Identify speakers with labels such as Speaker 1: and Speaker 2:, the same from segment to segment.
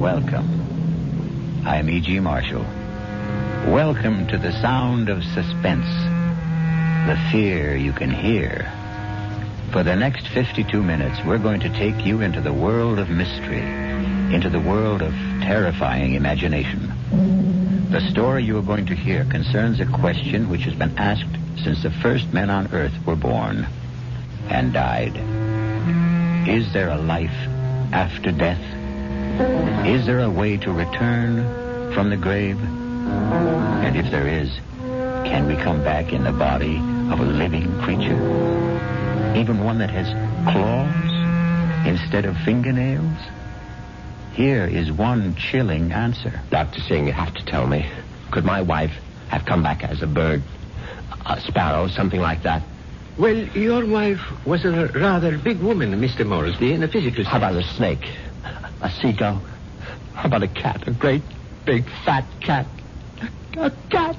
Speaker 1: Welcome. I'm E.G. Marshall. Welcome to the sound of suspense, the fear you can hear. For the next 52 minutes, we're going to take you into the world of mystery, into the world of terrifying imagination. The story you are going to hear concerns a question which has been asked since the first men on Earth were born and died. Is there a life after death? Is there a way to return from the grave? And if there is, can we come back in the body of a living creature? Even one that has claws instead of fingernails? Here is one chilling answer.
Speaker 2: Dr. Singh, you have to tell me. Could my wife have come back as a bird, a sparrow, something like that?
Speaker 3: Well, your wife was a rather big woman, Mr. Moresby, in a physical sense.
Speaker 2: How about a snake? A seagull? How about a cat? A great, big, fat cat? A cat?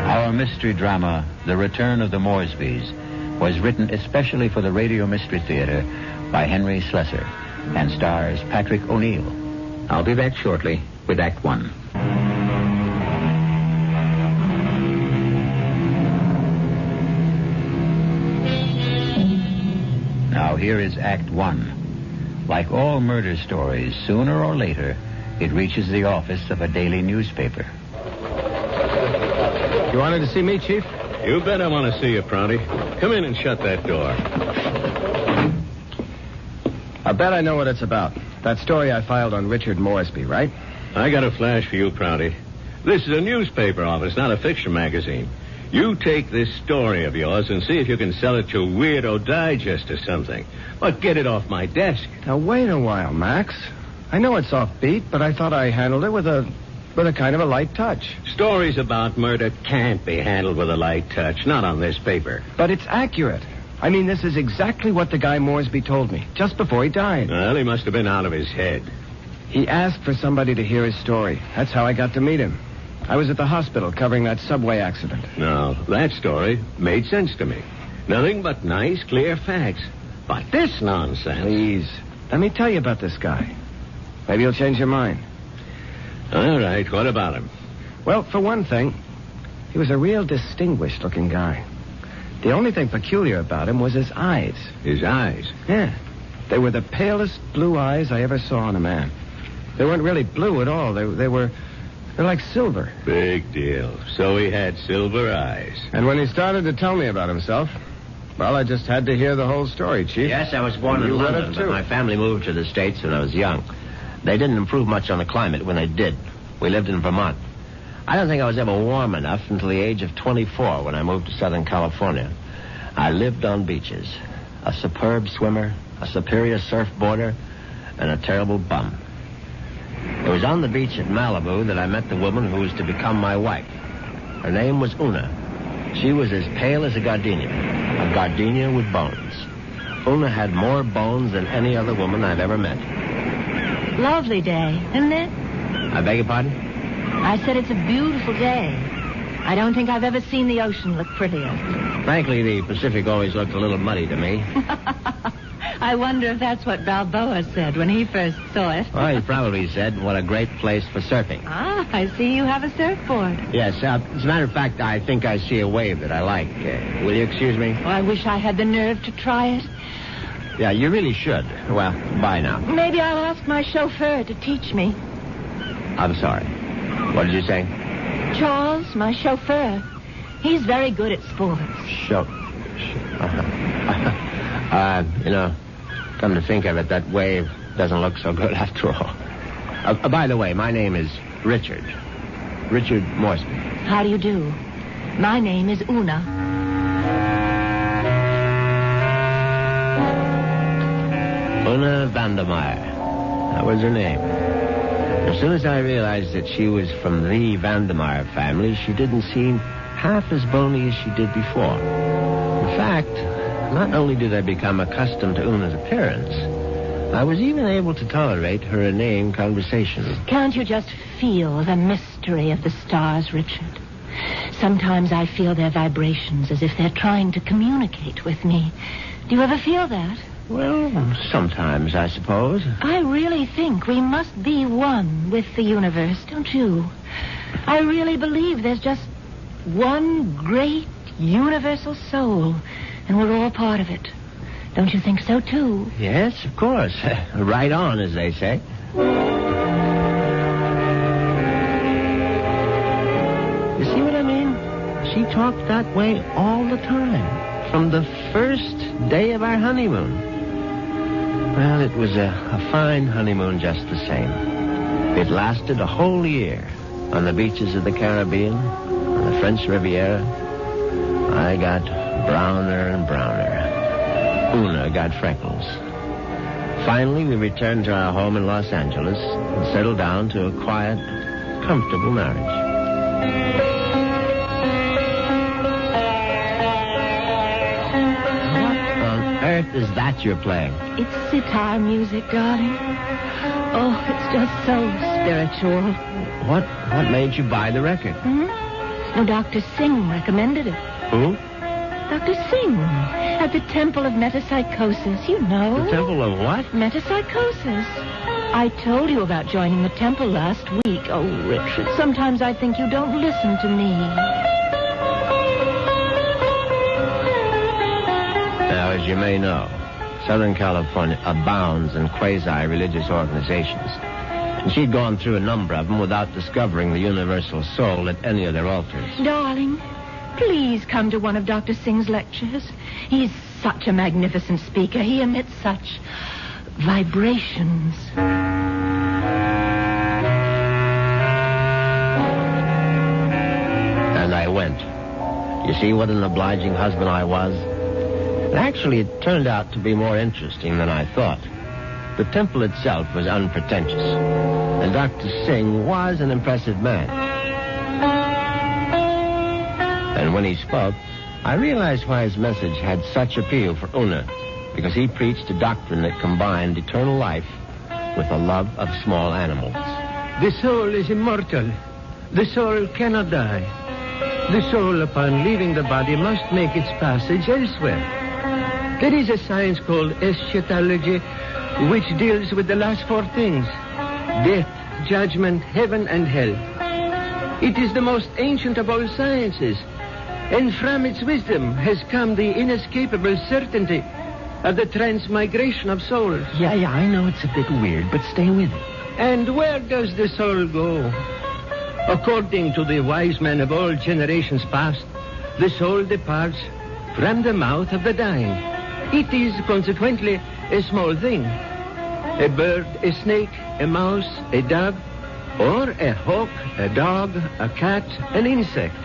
Speaker 1: Our mystery drama, The Return of the Moresbys, was written especially for the Radio Mystery Theater by Henry Slessor and stars Patrick O'Neill. I'll be back shortly with Act One. Now here is Act One. Like all murder stories, sooner or later, it reaches the office of a daily newspaper.
Speaker 4: You wanted to see me, Chief?
Speaker 3: You bet I want to see you, Prouty. Come in and shut that door.
Speaker 4: I bet I know what it's about. That story I filed on Richard Moresby, right?
Speaker 3: I got a flash for you, Prouty. This is a newspaper office, not a fiction magazine. You take this story of yours and see if you can sell it to Weirdo Digest or something. But get it off my desk.
Speaker 4: Now, wait a while, Max. I know it's offbeat, but I thought I handled it with a kind of a light touch.
Speaker 3: Stories about murder can't be handled with a light touch, not on this paper.
Speaker 4: But it's accurate. I mean, this is exactly what the guy Moresby told me, just before he died.
Speaker 3: Well, he must have been out of his head.
Speaker 4: He asked for somebody to hear his story. That's how I got to meet him. I was at the hospital covering that subway accident.
Speaker 3: Now, that story made sense to me. Nothing but nice, clear facts. But this nonsense...
Speaker 4: Please, let me tell you about this guy. Maybe you'll change your mind.
Speaker 3: All right, what about him?
Speaker 4: Well, for one thing, he was a real distinguished-looking guy. The only thing peculiar about him was his eyes.
Speaker 3: His eyes?
Speaker 4: Yeah. They were the palest blue eyes I ever saw on a man. They weren't really blue at all. They're like silver.
Speaker 3: Big deal. So he had silver eyes.
Speaker 4: And when he started to tell me about himself, well, I just had to hear the whole story, Chief.
Speaker 2: Yes, I was born in London, but my family moved to the States when I was young. They didn't improve much on the climate when they did. We lived in Vermont. I don't think I was ever warm enough until the age of 24 when I moved to Southern California. I lived on beaches. A superb swimmer, a superior surfboarder, and a terrible bum. It was on the beach at Malibu that I met the woman who was to become my wife. Her name was Una. She was as pale as a gardenia with bones. Una had more bones than any other woman I've ever met.
Speaker 5: Lovely day, isn't it?
Speaker 2: I beg your pardon?
Speaker 5: I said it's a beautiful day. I don't think I've ever seen the ocean look prettier.
Speaker 2: Frankly, the Pacific always looked a little muddy to me.
Speaker 5: I wonder if that's what Balboa said when he first saw it.
Speaker 2: Well, he probably said, what a great place for surfing.
Speaker 5: Ah, I see you have a surfboard.
Speaker 2: Yes, as a matter of fact, I think I see a wave that I like. Will you excuse me?
Speaker 5: Oh, I wish I had the nerve to try it.
Speaker 2: Yeah, you really should. Well, bye now.
Speaker 5: Maybe I'll ask my chauffeur to teach me.
Speaker 2: I'm sorry. What did you say?
Speaker 5: Charles, my chauffeur. He's very good at sports.
Speaker 2: Come to think of it, that wave doesn't look so good after all. By the way, my name is Richard. Richard Moresby.
Speaker 5: How do you do? My name is Una.
Speaker 2: Una Vandermeyer. That was her name. As soon as I realized that she was from the Vandermeyer family, she didn't seem half as bony as she did before. In fact, not only did I become accustomed to Una's appearance, I was even able to tolerate her inane conversation.
Speaker 5: Can't you just feel the mystery of the stars, Richard? Sometimes I feel their vibrations as if they're trying to communicate with me. Do you ever feel that?
Speaker 2: Well, sometimes, I suppose.
Speaker 5: I really think we must be one with the universe, don't you? I really believe there's just one great universal soul, and we're all part of it. Don't you think so, too?
Speaker 2: Yes, of course. Right on, as they say. You see what I mean? She talked that way all the time, from the first day of our honeymoon. Well, it was a fine honeymoon just the same. It lasted a whole year on the beaches of the Caribbean, on the French Riviera. I got browner and browner. Una got freckles. Finally, we returned to our home in Los Angeles and settled down to a quiet, comfortable marriage. What on earth is that you're playing?
Speaker 5: It's sitar music, darling. Oh, it's just so spiritual.
Speaker 2: What made you buy the record?
Speaker 5: No, Dr. Singh recommended it.
Speaker 2: Who?
Speaker 5: Dr. Singh, at the Temple of Metapsychosis, you know.
Speaker 2: The Temple of what?
Speaker 5: Metapsychosis. I told you about joining the temple last week. Oh, Richard, sometimes I think you don't listen to me.
Speaker 2: Now, as you may know, Southern California abounds in quasi-religious organizations. And she'd gone through a number of them without discovering the universal soul at any of their altars.
Speaker 5: Darling, please come to one of Dr. Singh's lectures. He's such a magnificent speaker. He emits such vibrations.
Speaker 2: And I went. You see what an obliging husband I was? Actually, it turned out to be more interesting than I thought. The temple itself was unpretentious, and Dr. Singh was an impressive man. And when he spoke, I realized why his message had such appeal for Una, because he preached a doctrine that combined eternal life with a love of small animals.
Speaker 6: The soul is immortal. The soul cannot die. The soul, upon leaving the body, must make its passage elsewhere. There is a science called eschatology, which deals with the last four things: death, judgment, heaven, and hell. It is the most ancient of all sciences, and from its wisdom has come the inescapable certainty of the transmigration of souls.
Speaker 2: Yeah, I know it's a bit weird, but stay with it.
Speaker 6: And where does the soul go? According to the wise men of all generations past, the soul departs from the mouth of the dying. It is consequently a small thing. A bird, a snake, a mouse, a dove, or a hawk, a dog, a cat, an insect.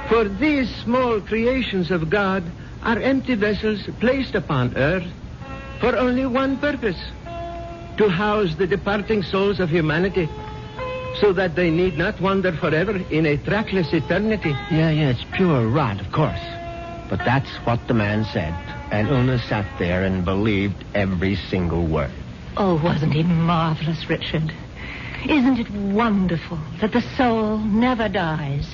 Speaker 6: For these small creations of God are empty vessels placed upon earth for only one purpose: to house the departing souls of humanity, so that they need not wander forever in a trackless eternity.
Speaker 2: Yeah, it's pure rot, of course. But that's what the man said, and Una sat there and believed every single word.
Speaker 5: Oh, wasn't he marvelous, Richard? Isn't it wonderful that the soul never dies?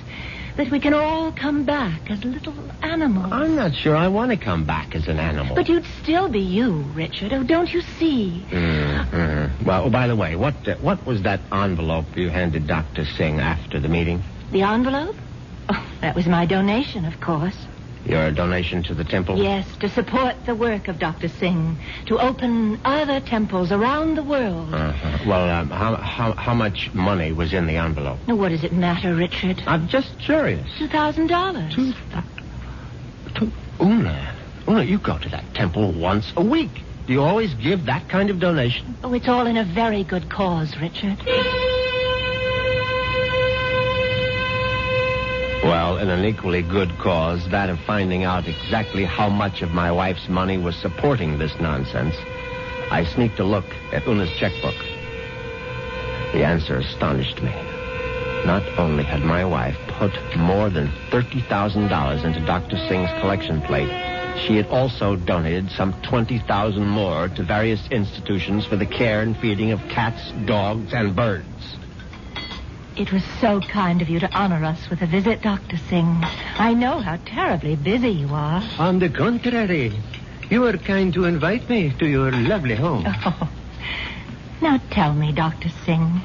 Speaker 5: That we can all come back as little animals?
Speaker 2: I'm not sure I want to come back as an animal.
Speaker 5: But you'd still be you, Richard. Oh, don't you see?
Speaker 2: Well, by the way, what was that envelope you handed Dr. Singh after the meeting?
Speaker 5: The envelope? Oh, that was my donation, of course.
Speaker 2: Your donation to the temple?
Speaker 5: Yes, to support the work of Dr. Singh, to open other temples around the world.
Speaker 2: Well, how much money was in the envelope?
Speaker 5: Now, what does it matter, Richard?
Speaker 2: I'm just curious.
Speaker 5: $2,000.
Speaker 2: Una, you go to that temple once a week. Do you always give that kind of donation?
Speaker 5: Oh, it's all in a very good cause, Richard.
Speaker 2: Well, in an equally good cause, that of finding out exactly how much of my wife's money was supporting this nonsense, I sneaked a look at Una's checkbook. The answer astonished me. Not only had my wife put more than $30,000 into Dr. Singh's collection plate, she had also donated some $20,000 more to various institutions for the care and feeding of cats, dogs, and birds.
Speaker 5: It was so kind of you to honor us with a visit, Dr. Singh. I know how terribly busy you are.
Speaker 6: On the contrary, you are kind to invite me to your lovely home.
Speaker 5: Oh. Now tell me, Dr. Singh,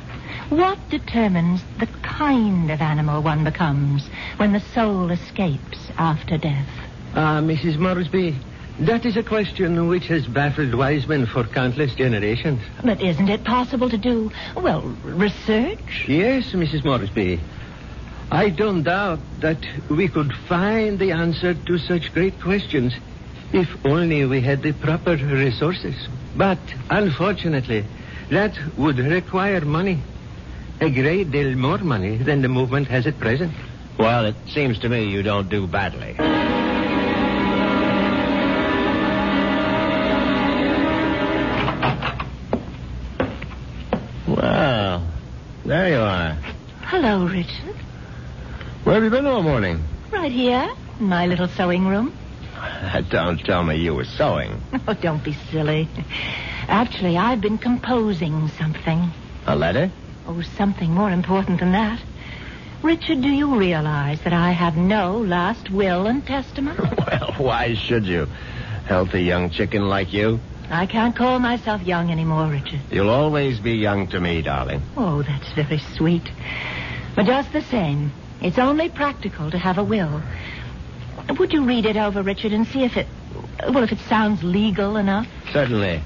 Speaker 5: what determines the kind of animal one becomes when the soul escapes after death?
Speaker 6: Mrs. Moresby, that is a question which has baffled wise men for countless generations.
Speaker 5: But isn't it possible to do, well, research?
Speaker 6: Yes, Mrs. Moresby. I don't doubt that we could find the answer to such great questions if only we had the proper resources. But, unfortunately, that would require money. A great deal more money than the movement has at present.
Speaker 2: Well, it seems to me you don't do badly. Well, there you are.
Speaker 5: Hello, Richard.
Speaker 2: Where have you been all morning?
Speaker 5: Right here, in my little sewing room.
Speaker 2: Don't tell me you were sewing.
Speaker 5: Oh, don't be silly. Actually, I've been composing something.
Speaker 2: A letter?
Speaker 5: Oh, something more important than that. Richard, do you realize that I have no last will and testament?
Speaker 2: Well, why should you? Healthy young chicken like you.
Speaker 5: I can't call myself young anymore, Richard.
Speaker 2: You'll always be young to me, darling.
Speaker 5: Oh, that's very sweet. But just the same, it's only practical to have a will. Would you read it over, Richard, and see if it sounds legal enough?
Speaker 2: Certainly.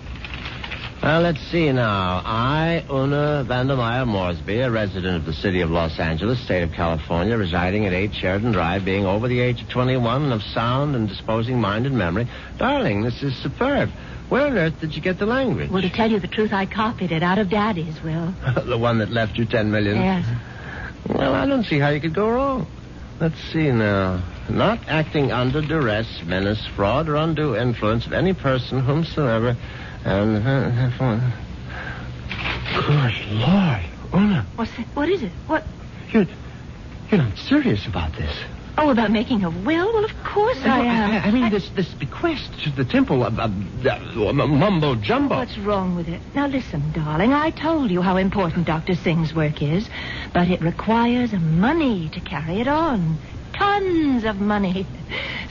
Speaker 2: Well, let's see now. I, Una Vandermeyer Moresby, a resident of the city of Los Angeles, state of California, residing at 8 Sheridan Drive, being over the age of 21 and of sound and disposing mind and memory. Darling, this is superb. Where on earth did you get the language?
Speaker 5: Well, to tell you the truth, I copied it out of Daddy's will.
Speaker 2: The one that left you $10 million?
Speaker 5: Yes.
Speaker 2: Well, I don't see how you could go wrong. Let's see now. Not acting under duress, menace, fraud, or undue influence of any person whomsoever... And, good Lord, Una.
Speaker 5: What is it? What?
Speaker 2: You're not serious about this.
Speaker 5: Oh, about making a will? Well, of course I am.
Speaker 2: I mean, this bequest to the temple of mumbo jumbo.
Speaker 5: What's wrong with it? Now, listen, darling. I told you how important Dr. Singh's work is, but it requires money to carry it on. Tons of money.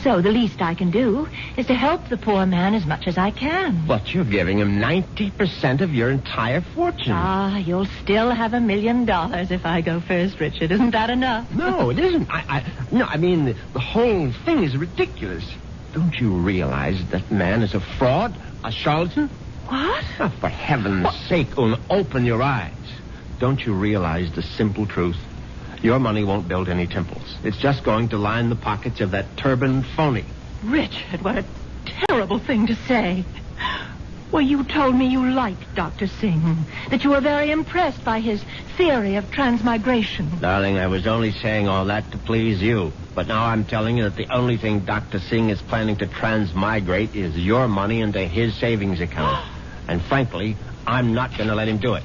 Speaker 5: So the least I can do is to help the poor man as much as I can.
Speaker 2: But you're giving him 90% of your entire fortune.
Speaker 5: You'll still have $1 million if I go first, Richard. Isn't that enough?
Speaker 2: No, it isn't. I mean, the whole thing is ridiculous. Don't you realize that man is a fraud, a charlatan?
Speaker 5: What?
Speaker 2: Oh, for heaven's sake, Una, open your eyes. Don't you realize the simple truth? Your money won't build any temples. It's just going to line the pockets of that turbaned phony.
Speaker 5: Richard, what a terrible thing to say. Well, you told me you liked Dr. Singh, that you were very impressed by his theory of transmigration.
Speaker 2: Darling, I was only saying all that to please you. But now I'm telling you that the only thing Dr. Singh is planning to transmigrate is your money into his savings account. And frankly, I'm not going to let him do it.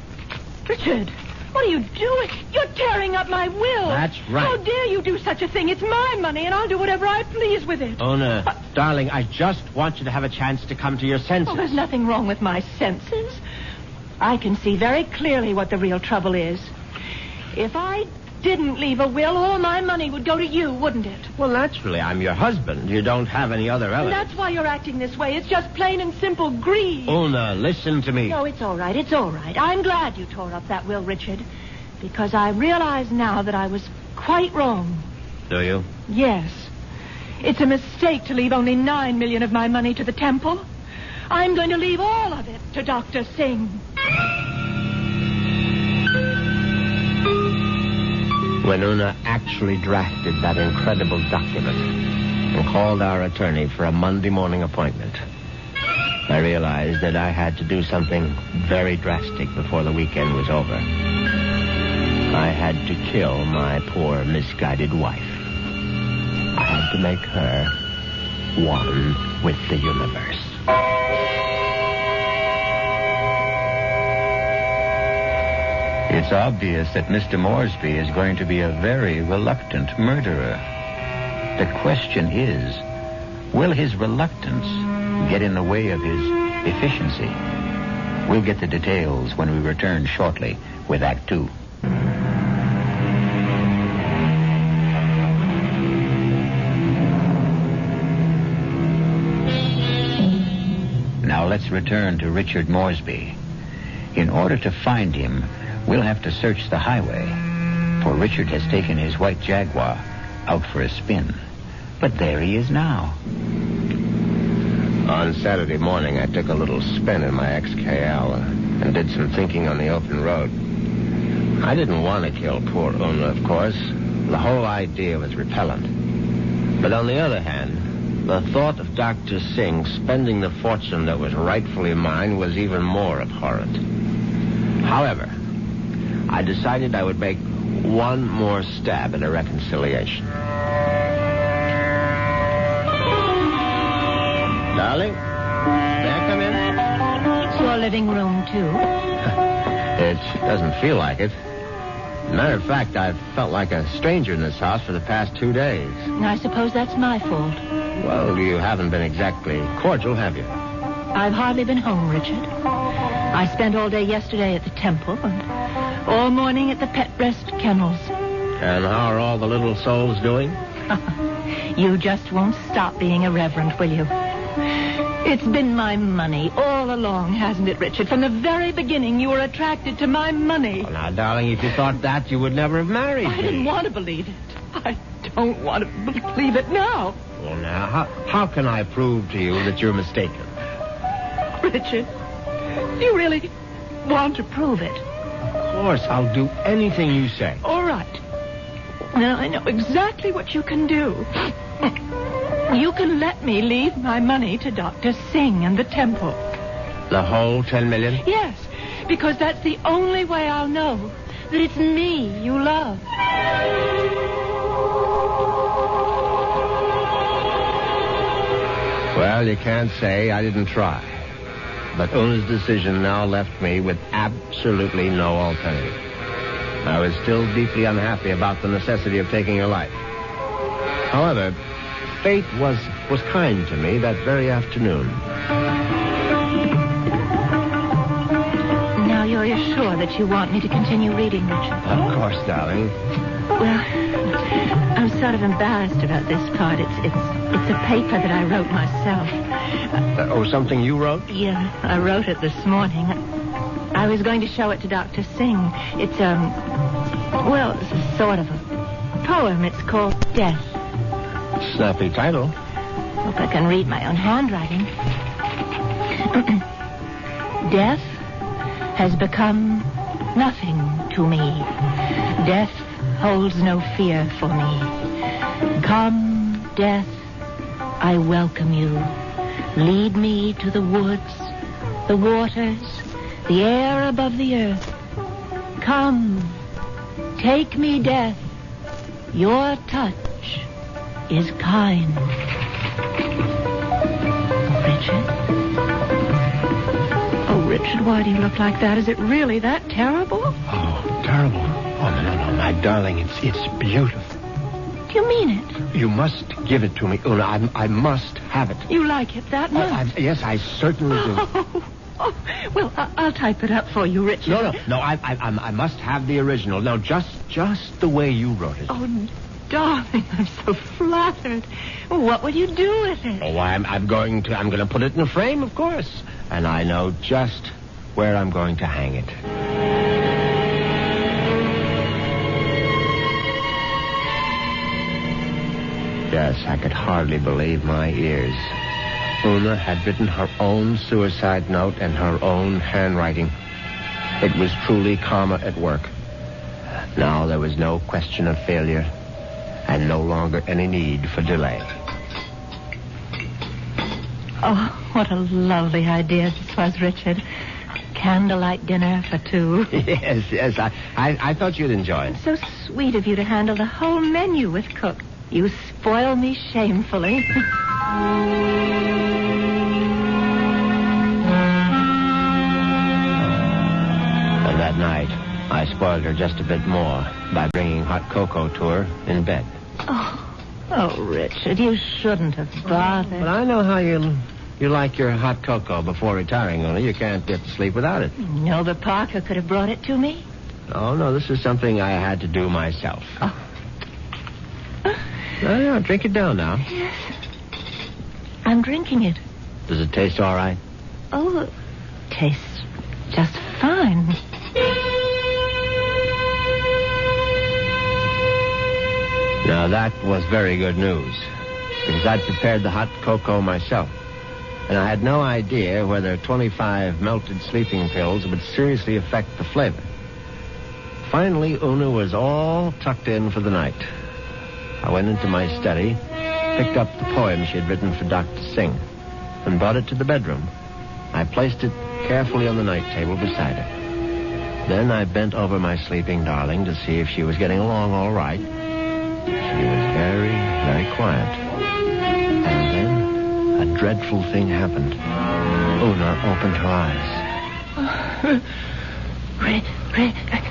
Speaker 5: Richard, what are you doing? You're tearing up my will.
Speaker 2: That's right.
Speaker 5: How dare you do such a thing? It's my money, and I'll do whatever I please with it.
Speaker 2: Una, darling, I just want you to have a chance to come to your senses.
Speaker 5: Oh, there's nothing wrong with my senses. I can see very clearly what the real trouble is. If I didn't leave a will, all my money would go to you, wouldn't it?
Speaker 2: Well, naturally, I'm your husband. You don't have any other relatives.
Speaker 5: And that's why you're acting this way. It's just plain and simple greed.
Speaker 2: Una, listen to me.
Speaker 5: No, it's all right. It's all right. I'm glad you tore up that will, Richard, because I realize now that I was quite wrong.
Speaker 2: Do you?
Speaker 5: Yes. It's a mistake to leave only $9 million of my money to the temple. I'm going to leave all of it to Dr. Singh.
Speaker 2: When Una actually drafted that incredible document and called our attorney for a Monday morning appointment, I realized that I had to do something very drastic before the weekend was over. I had to kill my poor, misguided wife. I had to make her one with the universe.
Speaker 1: It's obvious that Mr. Moresby is going to be a very reluctant murderer. The question is, will his reluctance get in the way of his efficiency? We'll get the details when we return shortly with Act 2. let's return to Richard Moresby. In order to find him, we'll have to search the highway, for Richard has taken his white Jaguar out for a spin. But there he is now.
Speaker 2: On Saturday morning, I took a little spin in my XKL and did some thinking on the open road. I didn't want to kill poor Una, of course. The whole idea was repellent. But on the other hand, the thought of Dr. Singh spending the fortune that was rightfully mine was even more abhorrent. However, I decided I would make one more stab at a reconciliation. Darling, may I come in?
Speaker 5: It's your living room, too.
Speaker 2: It doesn't feel like it. Matter of fact, I've felt like a stranger in this house for the past 2 days.
Speaker 5: I suppose that's my fault.
Speaker 2: Well, you haven't been exactly cordial, have you?
Speaker 5: I've hardly been home, Richard. I spent all day yesterday at the temple and all morning at the pet rest kennels.
Speaker 2: And how are all the little souls doing?
Speaker 5: You just won't stop being irreverent, will you? It's been my money all along, hasn't it, Richard? From the very beginning, you were attracted to my money.
Speaker 2: Well, now, darling, if you thought that, you would never have married me.
Speaker 5: I didn't want to believe it. I don't want to believe it now.
Speaker 2: Well, now, how can I prove to you that you're mistaken?
Speaker 5: Richard, do you really want to prove it?
Speaker 2: Of course, I'll do anything you say.
Speaker 5: All right. Now, I know exactly what you can do. You can let me leave my money to Dr. Singh and the temple.
Speaker 2: The whole 10 million?
Speaker 5: Yes, because that's the only way I'll know that it's me you love.
Speaker 2: Well, you can't say I didn't try. But Una's decision now left me with absolutely no alternative. I was still deeply unhappy about the necessity of taking her life. However, fate was kind to me that very afternoon.
Speaker 5: Now you're sure that you want me to continue reading, Richard?
Speaker 2: Of course, darling.
Speaker 5: Well, I'm sort of embarrassed about this part. It's a paper that I wrote myself.
Speaker 2: Something you wrote?
Speaker 5: Yeah, I wrote it this morning. I was going to show it to Dr. Singh. It's, it's a sort of a poem. It's called Death.
Speaker 2: Snappy title.
Speaker 5: Hope I can read my own handwriting. Death has become nothing to me. Death holds no fear for me. Come, death, I welcome you. Lead me to the woods, the waters, the air above the earth. Come, take me, death. Your touch is kind. Richard? Oh, Richard, why do you look like that? Is it really that terrible?
Speaker 6: Oh, terrible. Oh, no, my darling, it's beautiful.
Speaker 5: Do you mean it?
Speaker 6: You must give it to me, Una. I must have it.
Speaker 5: You like it that much?
Speaker 6: Yes, I certainly do.
Speaker 5: Oh, well, I'll type it up for you, Richard.
Speaker 6: No, I must have the original. Now, just the way you wrote it.
Speaker 5: Oh, darling, I'm so flattered. What will you do with it?
Speaker 2: Oh, I'm going to put it in a frame, of course. And I know just where I'm going to hang it. Yes, I could hardly believe my ears. Una had written her own suicide note in her own handwriting. It was truly karma at work. Now there was no question of failure, and no longer any need for delay.
Speaker 5: Oh, what a lovely idea this was, Richard. Candlelight dinner for two.
Speaker 2: Yes, I thought you'd enjoy it.
Speaker 5: So sweet of you to handle the whole menu with cook. You spoil me shamefully.
Speaker 2: And that night, I spoiled her just a bit more by bringing hot cocoa to her in bed.
Speaker 5: Oh, Richard, you shouldn't have bothered.
Speaker 2: But I know how you like your hot cocoa before retiring, Una. You can't get to sleep without it.
Speaker 5: No, but Parker could have brought it to me.
Speaker 2: Oh, no, this is something I had to do myself. Oh. No, drink it down now.
Speaker 5: Yes. I'm drinking it.
Speaker 2: Does it taste all right?
Speaker 5: Oh, it tastes just fine.
Speaker 2: Now, that was very good news, because I'd prepared the hot cocoa myself, and I had no idea whether 25 melted sleeping pills would seriously affect the flavor. Finally, Una was all tucked in for the night. I went into my study, picked up the poem she had written for Dr. Singh, and brought it to the bedroom. I placed it carefully on the night table beside her. Then I bent over my sleeping darling to see if she was getting along all right. She was very, very quiet. And then a dreadful thing happened. Una opened her eyes.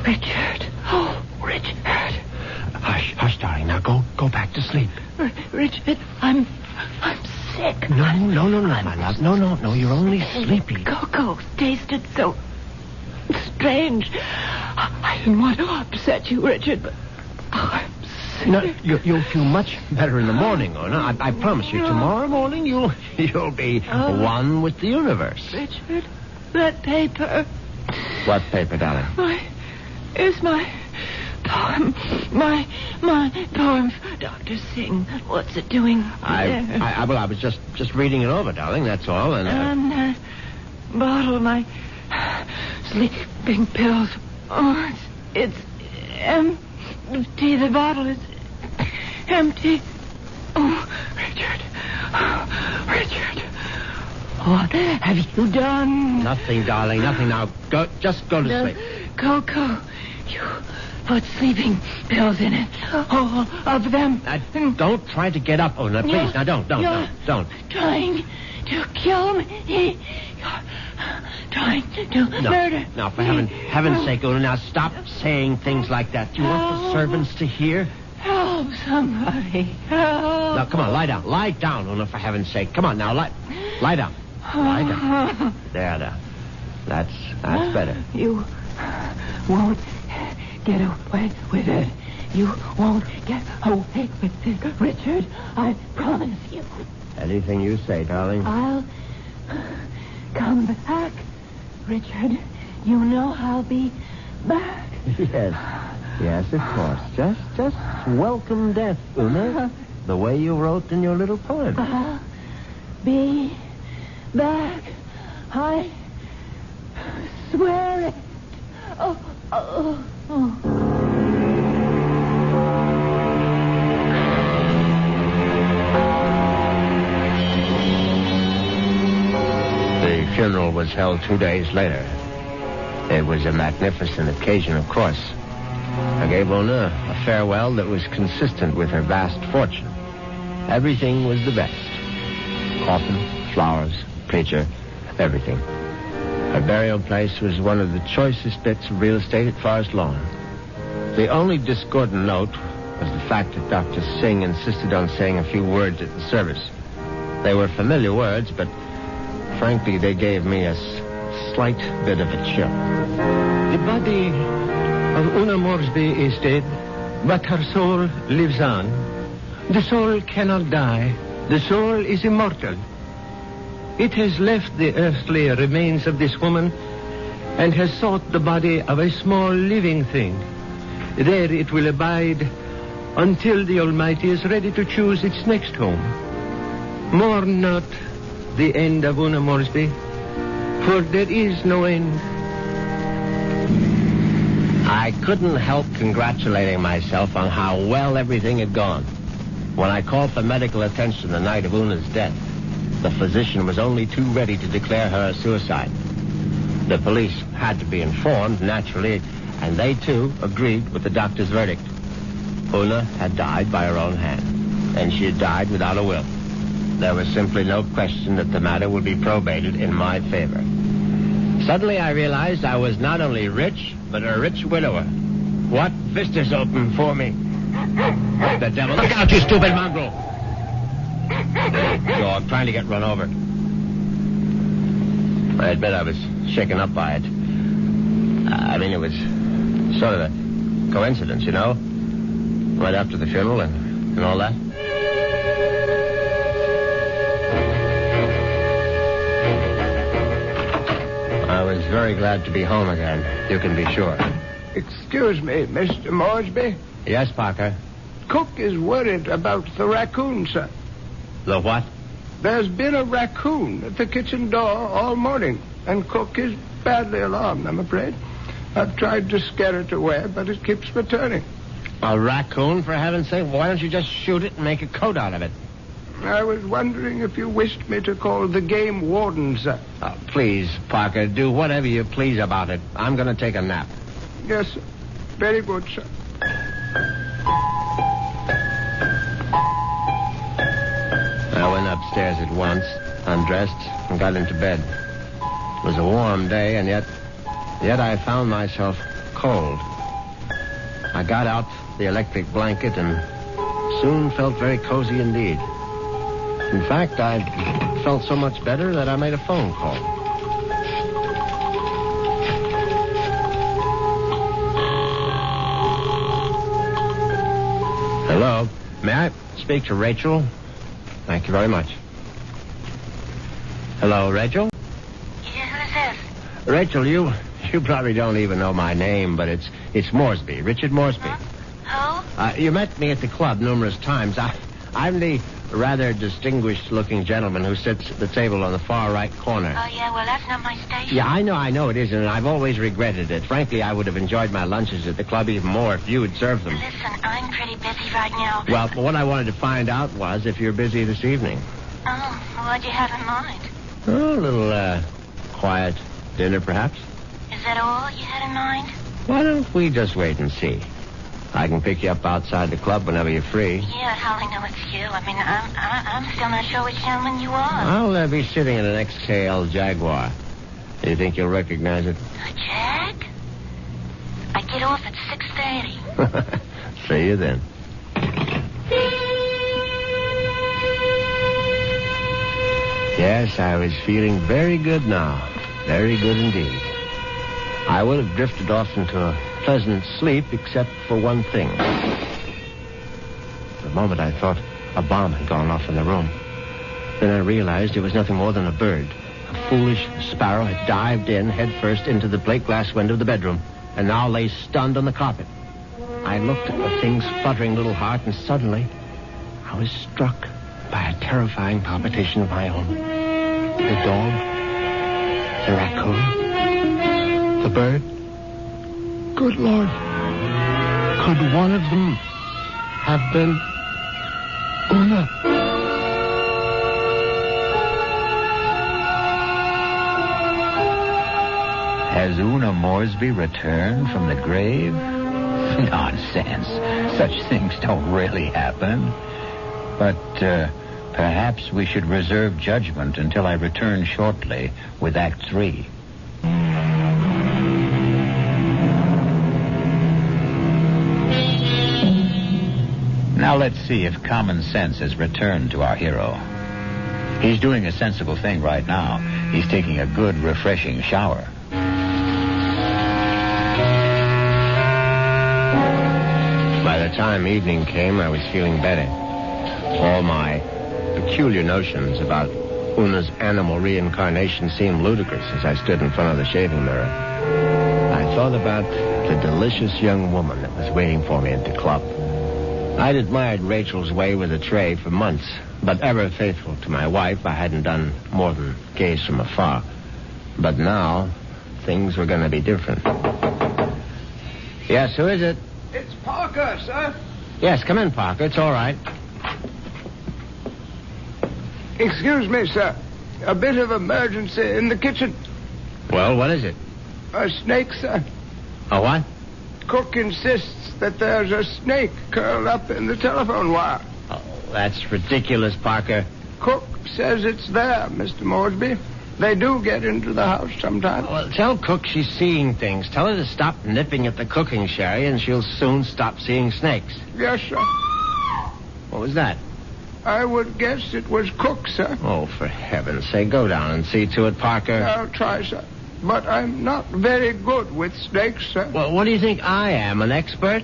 Speaker 5: Richard. Oh, Richard.
Speaker 2: Hush, darling. Now go back to sleep.
Speaker 5: Richard, I'm sick.
Speaker 2: No, my love. No, you're only sleepy.
Speaker 5: Cocoa tasted so strange. I didn't want to upset you, Richard, but I'm sick.
Speaker 2: No, you'll feel much better in the morning, Una. I promise you. Tomorrow morning, you'll be one with the universe.
Speaker 5: Richard, that paper.
Speaker 2: What paper, darling?
Speaker 5: My poem. My poem for Dr. Singh. What's it doing there?
Speaker 2: I was just reading it over, darling, that's all.
Speaker 5: And bottle, my sleeping pills. Oh, it's empty. The bottle is empty. Oh, Richard. What have you done?
Speaker 2: Nothing, darling, nothing. Now, just go to sleep.
Speaker 5: Cocoa. You put sleeping pills in it. All of them.
Speaker 2: Don't try to get up, Una, please. Now, don't.
Speaker 5: Trying to kill me. You're trying to murder.
Speaker 2: No, for heaven's sake, Una, now stop saying things like that. Do you want the servants to hear?
Speaker 5: Help somebody. Help.
Speaker 2: Now, come on, lie down. Lie down, Una, for heaven's sake. Come on, now, lie down. Lie down. There. That's better.
Speaker 5: You won't get away with it. You won't get away with it, Richard. I promise you.
Speaker 2: Anything you say, darling.
Speaker 5: I'll come back, Richard. You know I'll be back.
Speaker 2: Yes, of course. Just welcome death, Una. The way you wrote in your little poem.
Speaker 5: I'll be back. I swear it. Oh.
Speaker 2: The funeral was held 2 days later. It was a magnificent occasion, of course. I gave Una a farewell that was consistent with her vast fortune. Everything was the best. Coffin, flowers, preacher, everything. Her burial place was one of the choicest bits of real estate at Forest Lawn. The only discordant note was the fact that Dr. Singh insisted on saying a few words at the service. They were familiar words, but frankly, they gave me a slight bit of a chill.
Speaker 6: The body of Una Moresby is dead, but her soul lives on. The soul cannot die. The soul is immortal. It has left the earthly remains of this woman and has sought the body of a small living thing. There it will abide until the Almighty is ready to choose its next home. Mourn not the end of Una Moresby, for there is no end.
Speaker 2: I couldn't help congratulating myself on how well everything had gone. When I called for medical attention the night of Una's death, the physician was only too ready to declare her a suicide. The police had to be informed, naturally, and they, too, agreed with the doctor's verdict. Una had died by her own hand, and she had died without a will. There was simply no question that the matter would be probated in my favor. Suddenly I realized I was not only rich, but a rich widower. What vistas opened for me? The devil. Look out, you stupid mongrel! Dog trying to get run over. I admit I was shaken up by it. It was sort of a coincidence, you know? Right after the funeral and all that. very glad to be home again. You can be sure.
Speaker 7: Excuse me, Mr. Moresby.
Speaker 2: Yes, Parker?
Speaker 7: Cook is worried about the raccoon, sir.
Speaker 2: The what?
Speaker 7: There's been a raccoon at the kitchen door all morning, and Cook is badly alarmed, I'm afraid. I've tried to scare it away, but it keeps returning.
Speaker 2: A raccoon, for heaven's sake? Why don't you just shoot it and make a coat out of it?
Speaker 7: I was wondering if you wished me to call the game warden, sir.
Speaker 2: Oh, please, Parker, do whatever you please about it. I'm going to take a nap.
Speaker 7: Yes, sir. Very good, sir.
Speaker 2: I went upstairs at once, undressed, and got into bed. It was a warm day, and yet I found myself cold. I got out the electric blanket and soon felt very cozy indeed. In fact, I felt so much better that I made a phone call. Hello. May I speak to Rachel? Thank you very much. Hello, Rachel?
Speaker 5: Yeah, who's this?
Speaker 2: Rachel, you probably don't even know my name, but it's Moresby, Richard Moresby.
Speaker 5: Huh? Who?
Speaker 2: You met me at the club numerous times. I'm the rather distinguished-looking gentleman who sits at the table on the far right corner.
Speaker 5: Oh, yeah, well, that's not my station.
Speaker 2: Yeah, I know it isn't, and I've always regretted it. Frankly, I would have enjoyed my lunches at the club even more if you had served them.
Speaker 5: Listen, I'm pretty busy right now.
Speaker 2: Well, what I wanted to find out was if you're busy this evening.
Speaker 5: Oh, what'd you have in mind?
Speaker 2: Oh, a little, quiet dinner, perhaps?
Speaker 5: Is that all you had in mind?
Speaker 2: Why don't we just wait and see? I can pick you up outside the club whenever you're free.
Speaker 5: Yeah, how do I know it's you? I mean, I'm still not sure which gentleman you are.
Speaker 2: I'll be sitting in an XKL Jaguar. Do you think you'll recognize it?
Speaker 5: A Jag? I get off at 6:30.
Speaker 2: See you then. Yes, I was feeling very good now. Very good indeed. I would have drifted off into a pleasant sleep except for one thing. For a moment I thought a bomb had gone off in the room. Then I realized it was nothing more than a bird. A foolish sparrow had dived in headfirst into the plate glass window of the bedroom and now lay stunned on the carpet. I looked at the thing's fluttering little heart, and suddenly I was struck by a terrifying palpitation of my own. The dog, the raccoon, the bird. Good Lord. Could one of them have been Una?
Speaker 1: Has Una Moresby returned from the grave? Nonsense. Such things don't really happen. But perhaps we should reserve judgment until I return shortly with Act 3. Now let's see if common sense has returned to our hero. He's doing a sensible thing right now. He's taking a good, refreshing shower.
Speaker 2: By the time evening came, I was feeling better. All my peculiar notions about Una's animal reincarnation seemed ludicrous as I stood in front of the shaving mirror. I thought about the delicious young woman that was waiting for me at the club. I'd admired Rachel's way with a tray for months, but ever faithful to my wife, I hadn't done more than gaze from afar. But now, things were going to be different. Yes, who is it?
Speaker 7: It's Parker, sir.
Speaker 2: Yes, come in, Parker. It's all right.
Speaker 7: Excuse me, sir. A bit of emergency in the kitchen.
Speaker 2: Well, what is it?
Speaker 7: A snake, sir.
Speaker 2: A what?
Speaker 7: Cook insists that there's a snake curled up in the telephone wire.
Speaker 2: Oh, that's ridiculous, Parker.
Speaker 7: Cook says it's there, Mr. Moresby. They do get into the house sometimes.
Speaker 2: Well, tell Cook she's seeing things. Tell her to stop nipping at the cooking sherry, and she'll soon stop seeing snakes.
Speaker 7: Yes, sir.
Speaker 2: What was that?
Speaker 7: I would guess it was Cook, sir.
Speaker 2: Oh, for heaven's sake, go down and see to it, Parker.
Speaker 7: I'll try, sir. But I'm not very good with snakes, sir.
Speaker 2: Well, what do you think I am, an expert?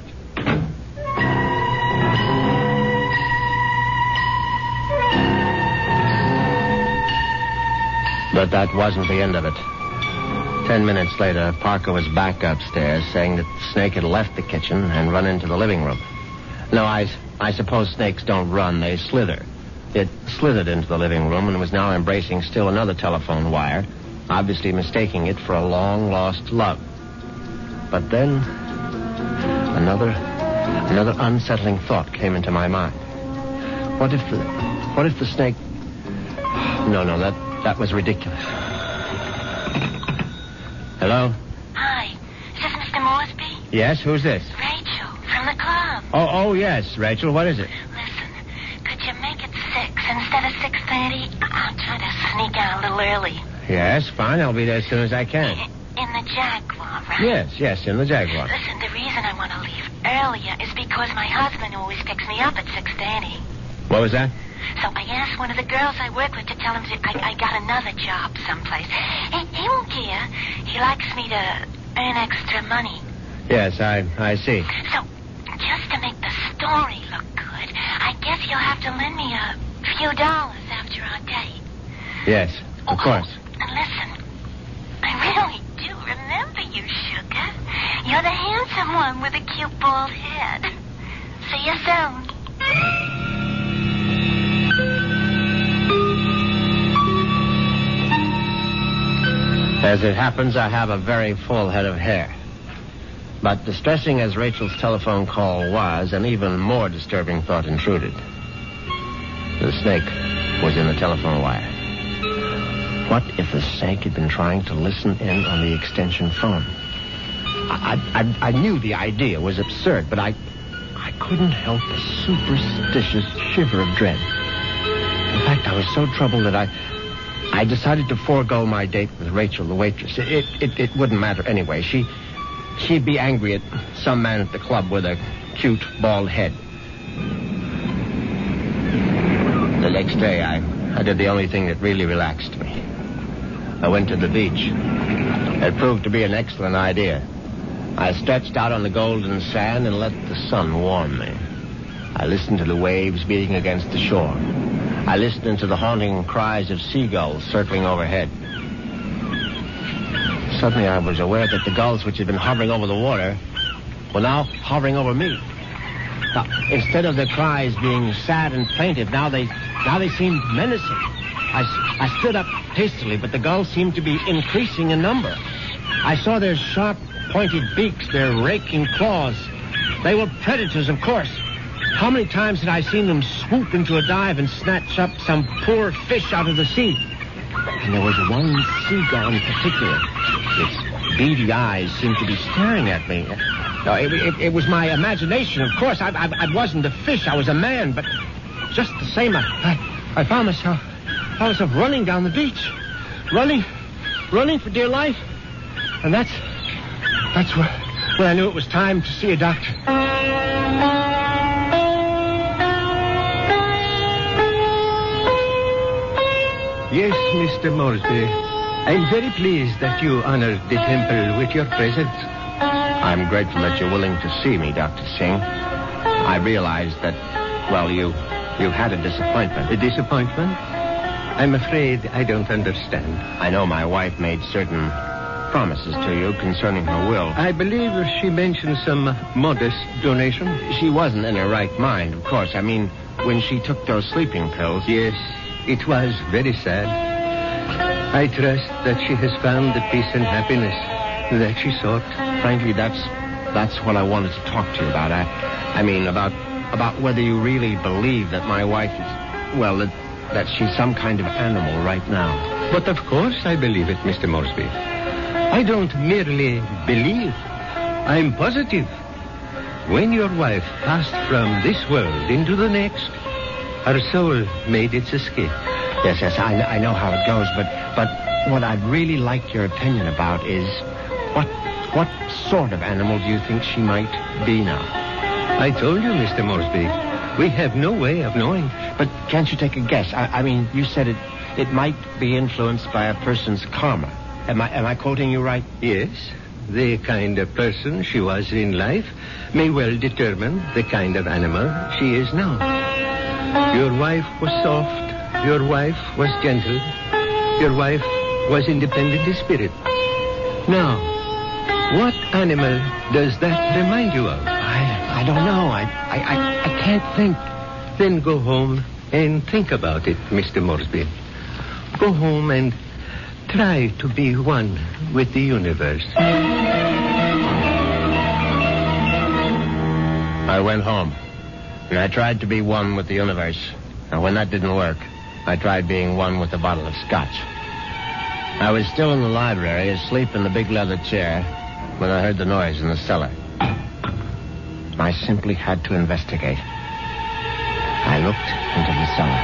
Speaker 2: But that wasn't the end of it. 10 minutes later, Parker was back upstairs saying that the snake had left the kitchen and run into the living room. No, I suppose snakes don't run, they slither. It slithered into the living room and was now embracing still another telephone wire, obviously mistaking it for a long-lost love. But then, another unsettling thought came into my mind. What if the snake... No, that was ridiculous. Hello?
Speaker 5: Hi. Is this Mr. Moresby?
Speaker 2: Yes, who's this?
Speaker 5: Rachel, from the club.
Speaker 2: Oh, yes, Rachel, what is it?
Speaker 5: Listen, could you make it 6 instead of 6:30? I'll try to sneak out a little early.
Speaker 2: Yes, fine, I'll be there as soon as I can.
Speaker 5: In the Jaguar, right?
Speaker 2: Yes, in the Jaguar.
Speaker 5: Listen, the reason I want to leave earlier is because my husband always picks me up at 6:30.
Speaker 2: What was that?
Speaker 5: So I asked one of the girls I work with to tell him I got another job someplace. He won't care. He likes me to earn extra money.
Speaker 2: Yes, I see.
Speaker 5: So, just to make the story look good, I guess you'll have to lend me a few dollars after our date.
Speaker 2: Yes, of course.
Speaker 5: And listen, I really do remember you, sugar. You're the handsome one with a cute bald head. See you soon.
Speaker 2: As it happens, I have a very full head of hair. But distressing as Rachel's telephone call was, an even more disturbing thought intruded. The snake was in the telephone wire. What if the snake had been trying to listen in on the extension phone? I knew the idea was absurd, but I couldn't help a superstitious shiver of dread. In fact, I was so troubled that I decided to forego my date with Rachel, the waitress. It wouldn't matter anyway. She'd be angry at some man at the club with a cute, bald head. The next day, I did the only thing that really relaxed me. I went to the beach. It proved to be an excellent idea. I stretched out on the golden sand and let the sun warm me. I listened to the waves beating against the shore. I listened to the haunting cries of seagulls circling overhead. Suddenly I was aware that the gulls which had been hovering over the water were now hovering over me. Now, instead of their cries being sad and plaintive, now they seemed menacing. I stood up hastily, but the gulls seemed to be increasing in number. I saw their sharp, pointed beaks, their raking claws. They were predators, of course. How many times had I seen them swoop into a dive and snatch up some poor fish out of the sea? And there was one seagull in particular. Its beady eyes seemed to be staring at me. No, it was my imagination, of course. I wasn't a fish. I was a man, but just the same, I found myself running down the beach. Running for dear life. And that's when I knew it was time to see a doctor.
Speaker 6: Yes, Mr. Moresby. I'm very pleased that you honored the temple with your presence.
Speaker 2: I'm grateful that you're willing to see me, Dr. Singh. I realize that, well, you've had a disappointment.
Speaker 6: A disappointment? I'm afraid I don't understand.
Speaker 2: I know my wife made certain promises to you concerning her will.
Speaker 6: I believe she mentioned some modest donation.
Speaker 2: She wasn't in her right mind, of course. I mean, when she took those sleeping pills.
Speaker 6: Yes, it was very sad. I trust that she has found the peace and happiness that she sought.
Speaker 2: Frankly, that's what I wanted to talk to you about. I mean, about whether you really believe that my wife is, well, that she's some kind of animal right now.
Speaker 6: But of course I believe it, Mr. Moresby. I don't merely believe. I'm positive. When your wife passed from this world into the next, her soul made its escape.
Speaker 2: Yes, I know how it goes, but what I'd really like your opinion about is what sort of animal do you think she might be now?
Speaker 6: I told you, Mr. Moresby, we have no way of knowing.
Speaker 2: But can't you take a guess? I mean, you said it might be influenced by a person's karma. Am I quoting you right?
Speaker 6: Yes. The kind of person she was in life may well determine the kind of animal she is now. Your wife was soft. Your wife was gentle. Your wife was independent in spirit. Now, what animal does that remind you of?
Speaker 4: I don't know. I can't think.
Speaker 6: Then go home and think about it, Mr. Moresby. Go home and try to be one with the universe.
Speaker 2: I went home, and I tried to be one with the universe. And when that didn't work, I tried being one with a bottle of scotch. I was still in the library, asleep in the big leather chair, when I heard the noise in the cellar. I simply had to investigate. I looked into the cellar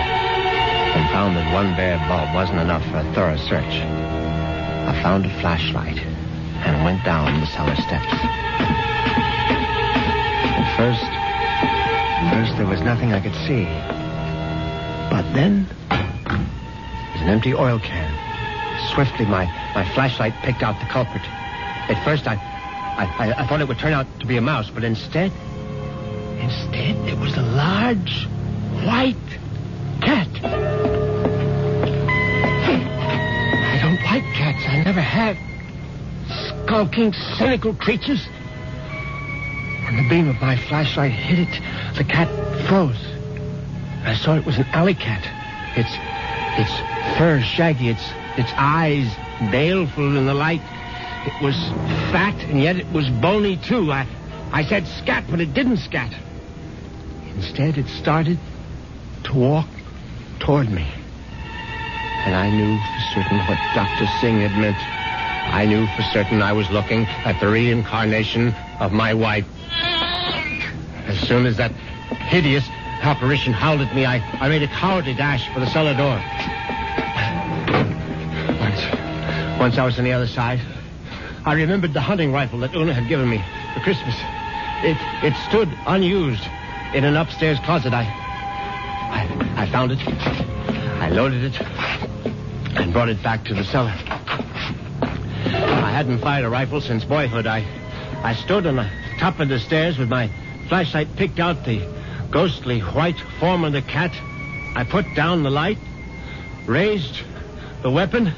Speaker 2: and found that one bare bulb wasn't enough for a thorough search. I found a flashlight and went down the cellar steps. At first there was nothing I could see. But then, there's an empty oil can. Swiftly, my flashlight picked out the culprit. At first, I thought it would turn out to be a mouse, but instead, it was a large, white cat. I don't like cats. I never have. Skulking, cynical creatures. When the beam of my flashlight hit it, the cat froze. I saw it was an alley cat. Its fur shaggy, its eyes baleful in the light. It was fat, and yet it was bony, too. I said scat, but it didn't scat. Instead, it started to walk toward me. And I knew for certain what Dr. Singh had meant. I knew for certain I was looking at the reincarnation of my wife. As soon as that hideous apparition howled at me, I made a cowardly dash for the cellar door. Once I was on the other side, I remembered the hunting rifle that Una had given me for Christmas. It stood unused in an upstairs closet. I found it. I loaded it and brought it back to the cellar. I hadn't fired a rifle since boyhood. I stood on the top of the stairs with my flashlight picked out the ghostly white form of the cat. I put down the light, raised the weapon,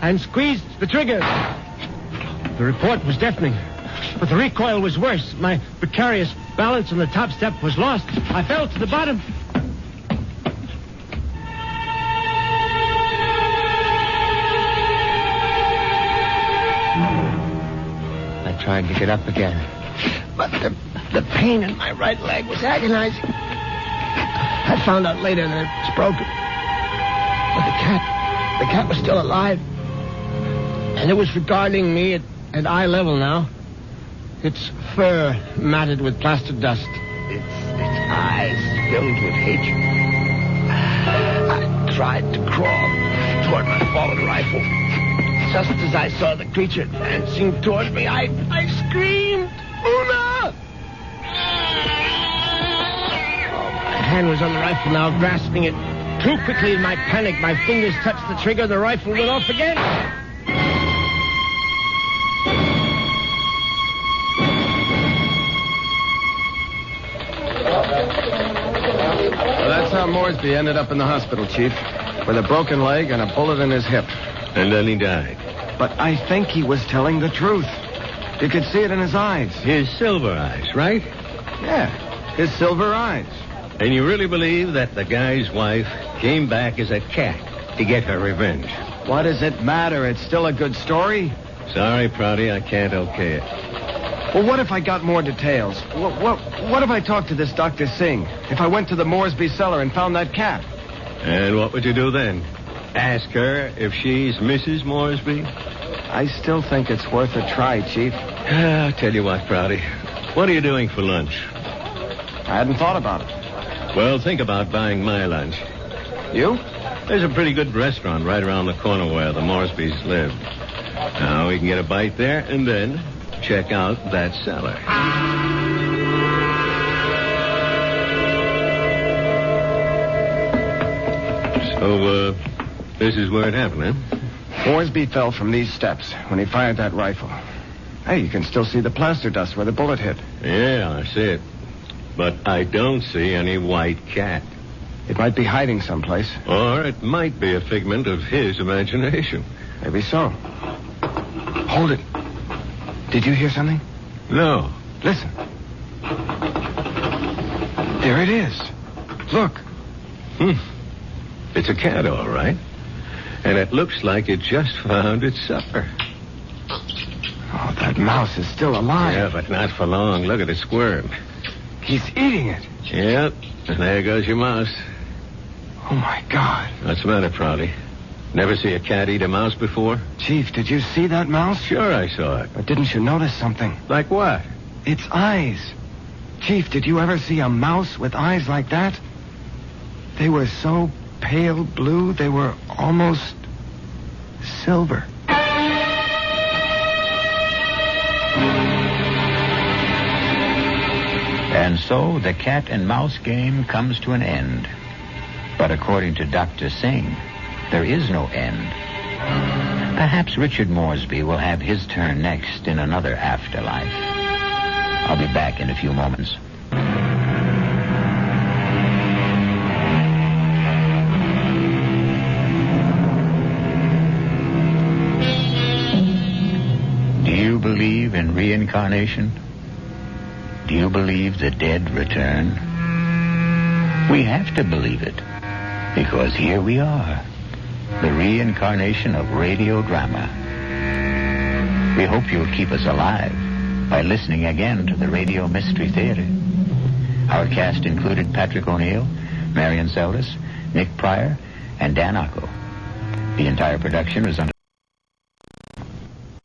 Speaker 2: and squeezed the trigger. The report was deafening, but the recoil was worse. My precarious balance on the top step was lost. I fell to the bottom. I tried to get up again, but the pain in my right leg was agonizing. I found out later that it was broken. But the cat was still alive. And it was regarding me at eye level now. Its fur matted with plaster dust. Its eyes filled with hatred. I tried to crawl toward my fallen rifle. Just as I saw the creature advancing toward me, I screamed, "Una!" My hand was on the rifle now, grasping it too quickly in my panic. My fingers touched the trigger. The rifle went off again.
Speaker 4: Well, that's how Moresby ended up in the hospital, Chief, with a broken leg and a bullet in his hip.
Speaker 3: And then he died.
Speaker 4: But I think he was telling the truth. You could see it in his eyes.
Speaker 3: His silver eyes, right?
Speaker 4: Yeah, his silver eyes.
Speaker 3: And you really believe that the guy's wife came back as a cat to get her revenge?
Speaker 4: What does it matter? It's still a good story.
Speaker 3: Sorry, Prouty, I can't okay it.
Speaker 4: Well, what if I got more details? What if I talked to this Dr. Singh? If I went to the Moresby cellar and found that cat?
Speaker 3: And what would you do then? Ask her if she's Mrs. Moresby?
Speaker 4: I still think it's worth a try, Chief.
Speaker 3: I'll tell you what, Prouty. What are you doing for lunch?
Speaker 4: I hadn't thought about it.
Speaker 3: Well, think about buying my lunch.
Speaker 4: You?
Speaker 3: There's a pretty good restaurant right around the corner where the Moresbys live. Now, we can get a bite there and then check out that cellar. So, this is where it happened, huh?
Speaker 4: Moresby fell from these steps when he fired that rifle. Hey, you can still see the plaster dust where the bullet hit.
Speaker 3: Yeah, I see it. But I don't see any white cat.
Speaker 4: It might be hiding someplace.
Speaker 3: Or it might be a figment of his imagination.
Speaker 4: Maybe so. Hold it. Did you hear something?
Speaker 3: No.
Speaker 4: Listen. There it is. Look.
Speaker 3: It's a cat, all right. And it looks like it just found its supper.
Speaker 4: Oh, that mouse is still alive.
Speaker 3: Yeah, but not for long. Look at it squirm.
Speaker 4: He's eating it.
Speaker 3: Yep. And there goes your mouse.
Speaker 4: Oh, my God.
Speaker 3: What's the matter, Prouty? Never see a cat eat a mouse before?
Speaker 4: Chief, did you see that mouse?
Speaker 3: Sure I saw it.
Speaker 4: But didn't you notice something?
Speaker 3: Like what?
Speaker 4: Its eyes. Chief, did you ever see a mouse with eyes like that? They were so pale blue, they were almost silver.
Speaker 1: And so the cat and mouse game comes to an end. But according to Dr. Singh, there is no end. Perhaps Richard Moresby will have his turn next in another afterlife. I'll be back in a few moments. Do you believe in reincarnation? Do you believe the dead return? We have to believe it, because here we are, the reincarnation of radio drama. We hope you'll keep us alive by listening again to the Radio Mystery Theater. Our cast included Patrick O'Neill, Marion Seldes, Nick Pryor, and Dan Ocko. The entire production was under